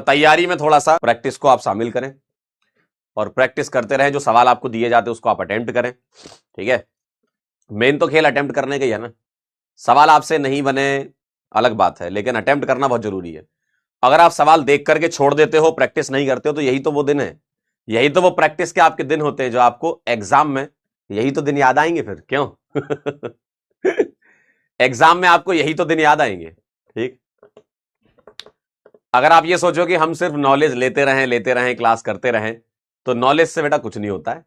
तैयारी में थोड़ा सा प्रैक्टिस को आप शामिल करें और प्रैक्टिस करते रहें। जो सवाल आपको दिए जाते हैं उसको आप अटेम्प्ट करें, ठीक है। मेन तो खेल अटेम्प्ट करने का ही है ना। सवाल आपसे नहीं बने अलग बात है, लेकिन अटेम्प्ट करना बहुत जरूरी है। अगर आप सवाल देख करके छोड़ देते हो, प्रैक्टिस नहीं करते हो, तो यही तो वो दिन है, यही तो वो प्रैक्टिस के आपके दिन होते हैं जो आपको एग्जाम में यही तो दिन याद आएंगे फिर, क्यों? एग्जाम में आपको यही तो दिन याद आएंगे, ठीक। अगर आप ये सोचो कि हम सिर्फ नॉलेज लेते रहें क्लास करते रहें, तो नॉलेज से बेटा कुछ नहीं होता है,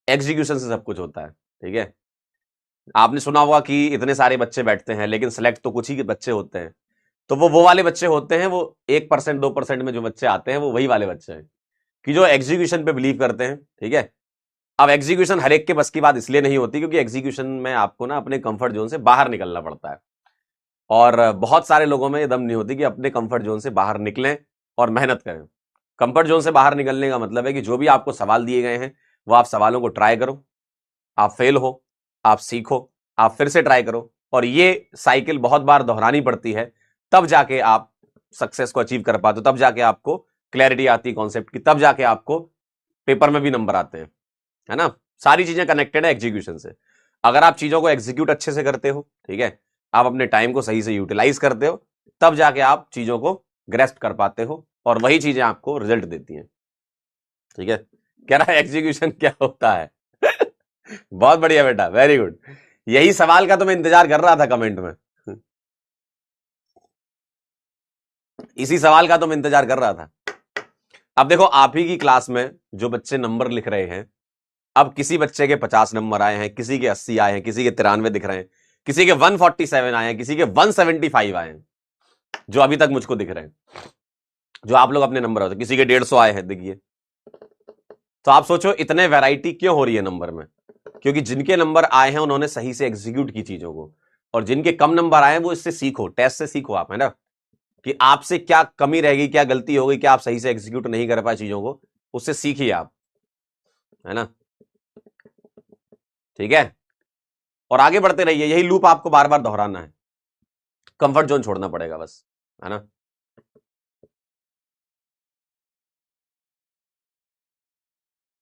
एग्जीक्यूशन से सब कुछ होता है, ठीक है। आपने सुना होगा कि इतने सारे बच्चे बैठते हैं लेकिन सिलेक्ट तो कुछ ही बच्चे होते हैं। तो वो वाले बच्चे होते हैं, वो 1% 2% में जो बच्चे आते हैं वो वही वाले बच्चे हैं कि जो एग्जीक्यूशन पे बिलीव करते हैं, ठीक है। अब एग्जीक्यूशन हर एक के बस की बात इसलिए नहीं होती क्योंकि एग्जीक्यूशन में आपको ना अपने कंफर्ट जोन से बाहर निकलना पड़ता है, और बहुत सारे लोगों में ये दम नहीं होती कि अपने कंफर्ट जोन से बाहर निकलें और मेहनत करें। कंफर्ट जोन से बाहर निकलने का मतलब है कि जो भी आपको सवाल दिए गए हैं वो आप सवालों को ट्राई करो, आप फेल हो, आप सीखो, आप फिर से ट्राई करो, और ये साइकिल बहुत बार दोहरानी पड़ती है, तब जाके आप सक्सेस को अचीव कर पाते हो, तब जाके आपको क्लैरिटी आती है कॉन्सेप्ट की, तब जाके आपको पेपर में भी नंबर आते हैं, है ना। सारी चीजें कनेक्टेड है एग्जीक्यूशन से। अगर आप चीजों को एग्जीक्यूट अच्छे से करते हो, ठीक है, आप अपने टाइम को सही से यूटिलाइज करते हो, तब जाके आप चीजों को ग्रेस्प कर पाते हो और वही चीजें आपको रिजल्ट देती हैं, ठीक है। कह रहा है एग्जीक्यूशन क्या होता है? बहुत बढ़िया बेटा, वेरी गुड। यही सवाल का तो मैं इंतजार कर रहा था कमेंट में, इसी सवाल का तो मैं इंतजार कर रहा था। अब देखो, आप ही की क्लास में जो बच्चे नंबर लिख रहे हैं, अब किसी बच्चे के 50 नंबर आए हैं, किसी के 80 आए हैं, किसी के 93 दिख रहे हैं, किसी के 147 आए हैं, किसी के 175 आए हैं, जो अभी तक मुझको दिख रहे हैं, जो आप लोग अपने नंबर होते, किसी के 150 आए हैं, देखिए। तो आप सोचो इतने वैरायटी क्यों हो रही है नंबर में? क्योंकि जिनके नंबर आए हैं उन्होंने सही से एग्जीक्यूट की चीजों को, और जिनके कम नंबर आए हैं वो इससे सीखो, टेस्ट से सीखो आप, है ना, कि आपसे क्या कमी रहेगी, क्या गलती हो गई, क्या आप सही से एग्जीक्यूट नहीं कर पाए चीजों को, उससे सीखिए आप, है ना, ठीक है। और आगे बढ़ते रहिए, यही लूप आपको बार बार दोहराना है, कंफर्ट जोन छोड़ना पड़ेगा बस, है ना।